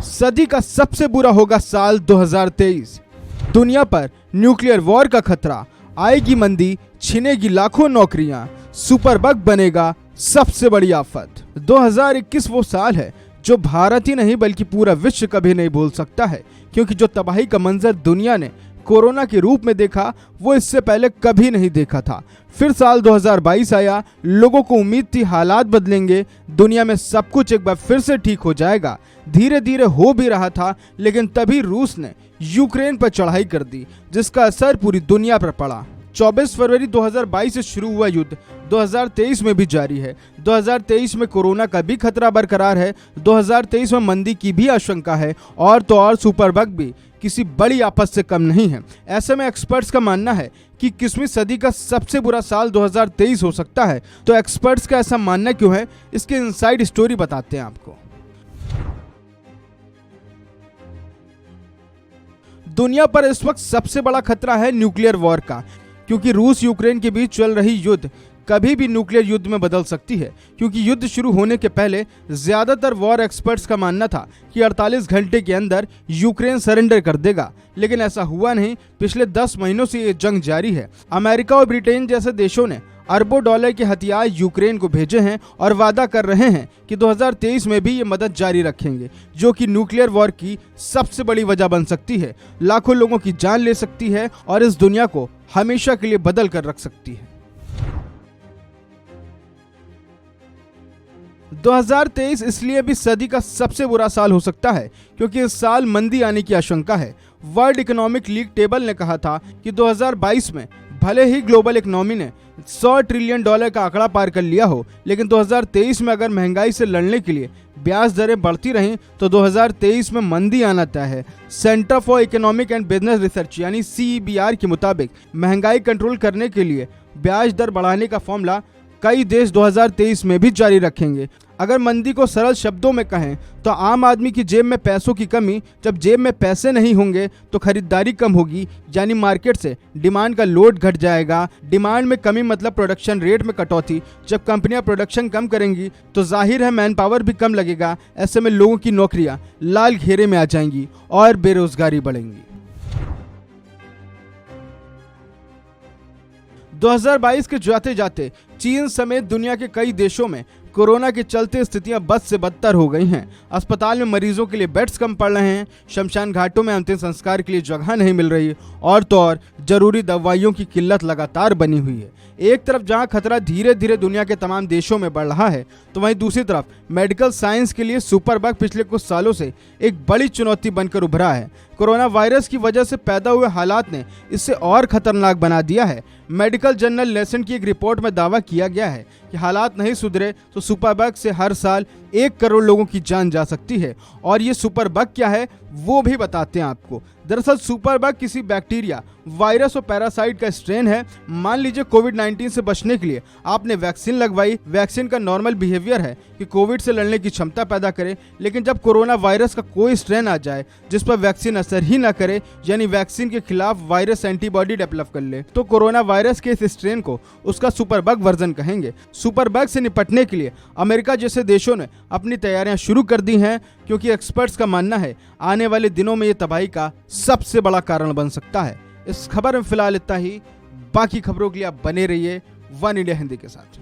सदी का सबसे बुरा होगा साल 2023। दुनिया पर न्यूक्लियर वॉर का खतरा, आएगी मंदी, छिनेगी लाखों नौकरियां, सुपर बग बनेगा सबसे बड़ी आफत। 2021 वो साल है जो भारत ही नहीं बल्कि पूरा विश्व कभी नहीं भूल सकता है, क्योंकि जो तबाही का मंजर दुनिया ने कोरोना के रूप में देखा वो इससे पहले कभी नहीं देखा था। फिर साल 2022 आया, लोगों को उम्मीद थी हालात बदलेंगे, दुनिया में सब कुछ एक बार फिर से ठीक हो जाएगा। धीरे धीरे हो भी रहा था, लेकिन तभी रूस ने यूक्रेन पर चढ़ाई कर दी, जिसका असर पूरी दुनिया पर पड़ा। 24 फरवरी 2022 से शुरू हुआ युद्ध 2023 में भी जारी है। 2023 में कोरोना का भी खतरा बरकरार है। 2023 में मंदी की भी आशंका है, और तो और सुपर बग भी किसी बड़ी आफत से कम नहीं है। ऐसे में एक्सपर्ट्स का मानना है कि 21वीं सदी का सबसे बुरा साल 2023 हो सकता है। तो एक्सपर्ट्स का ऐसा मानना क्यों है, इसके इनसाइड स्टोरी बताते हैं आपको। दुनिया पर इस वक्त सबसे बड़ा खतरा है न्यूक्लियर वॉर का, क्योंकि रूस यूक्रेन के बीच चल रही युद्ध कभी भी न्यूक्लियर युद्ध में बदल सकती है। क्योंकि युद्ध शुरू होने के पहले ज्यादातर वॉर एक्सपर्ट्स का मानना था कि 48 घंटे के अंदर यूक्रेन सरेंडर कर देगा, लेकिन ऐसा हुआ नहीं। पिछले 10 महीनों से ये जंग जारी है। अमेरिका और ब्रिटेन जैसे देशों ने अरबों डॉलर के हथियार यूक्रेन को भेजे हैं और वादा कर रहे हैं कि 2023 में भी ये मदद जारी रखेंगे, जो कि न्यूक्लियर वॉर की सबसे बड़ी वजह बन सकती है। लाखों लोगों की जान ले सकती है और इस दुनिया को हमेशा के लिए बदल कर रख सकती है। 2023 इसलिए भी सदी का सबसे बुरा साल हो सकता है क्योंकि इस साल मंदी आने की आशंका है। वर्ल्ड इकोनॉमिक लीग टेबल ने कहा था कि 2022 में भले ही ग्लोबल इकोनॉमी ने $100 ट्रिलियन का आंकड़ा पार कर लिया हो, लेकिन 2023 में अगर महंगाई से लड़ने के लिए ब्याज दरें बढ़ती रहें तो 2023 में मंदी आना तय है। Centre for economic and business research यानी CEBR के मुताबिक महंगाई कंट्रोल करने के लिए ब्याज दर बढ़ाने का फॉर्मूला कई देश 2023 में भी जारी रखेंगे। अगर मंदी को सरल शब्दों में कहें तो आम आदमी की जेब में पैसों की कमी। जब जेब में पैसे नहीं होंगे तो खरीदारी कम होगी, यानी मार्केट से डिमांड का लोड घट जाएगा। डिमांड में कमी मतलब प्रोडक्शन रेट में कटौती। जब कंपनियां प्रोडक्शन कम करेंगी तो जाहिर है मैन पावर भी कम लगेगा। ऐसे में लोगों की नौकरियां लाल घेरे में आ जाएंगी और बेरोजगारी बढ़ेंगी। 2022 के जाते जाते चीन समेत दुनिया के कई देशों में कोरोना के चलते स्थितियां बद से बदतर हो गई हैं। अस्पताल में मरीजों के लिए बेड्स कम पड़ रहे हैं, शमशान घाटों में अंतिम संस्कार के लिए जगह नहीं मिल रही, और तो और जरूरी दवाइयों की किल्लत लगातार बनी हुई है। एक तरफ जहां खतरा धीरे धीरे दुनिया के तमाम देशों में बढ़ रहा है, तो वहीं दूसरी तरफ मेडिकल साइंस के लिए सुपर बग पिछले कुछ सालों से एक बड़ी चुनौती बनकर उभरा है। कोरोना वायरस की वजह से पैदा हुए हालात ने इससे और खतरनाक बना दिया है। मेडिकल जर्नल नेशन की एक रिपोर्ट में दावा किया गया है कि हालात नहीं सुधरे तो सुपर बग से हर साल 1 करोड़ लोगों की जान जा सकती है। और ये सुपर बग क्या है वो भी बताते हैं आपको। दरअसल सुपर बग किसी बैक्टीरिया, वायरस और पैरासाइट का स्ट्रेन है। मान लीजिए कोविड-19 से बचने के लिए आपने वैक्सीन लगवाई। वैक्सीन का नॉर्मल बिहेवियर है कि कोविड से लड़ने की क्षमता पैदा करे, लेकिन जब कोरोना वायरस का कोई स्ट्रेन आ जाए जिस पर वैक्सीन असर ही ना करे, यानी वैक्सीन के खिलाफ वायरस एंटीबॉडी डेवलप कर ले, तो कोरोना वायरस के इस स्ट्रेन को उसका सुपर बग वर्जन कहेंगे। सुपर बग से निपटने के लिए अमेरिका जैसे देशों ने अपनी तैयारियां शुरू कर दी हैं, क्योंकि एक्सपर्ट्स का मानना है आने वाले दिनों में ये तबाही का सबसे बड़ा कारण बन सकता है। इस खबर में फिलहाल इतना ही। बाकी खबरों के लिए आप बने रहिए वन इंडिया हिंदी के साथ।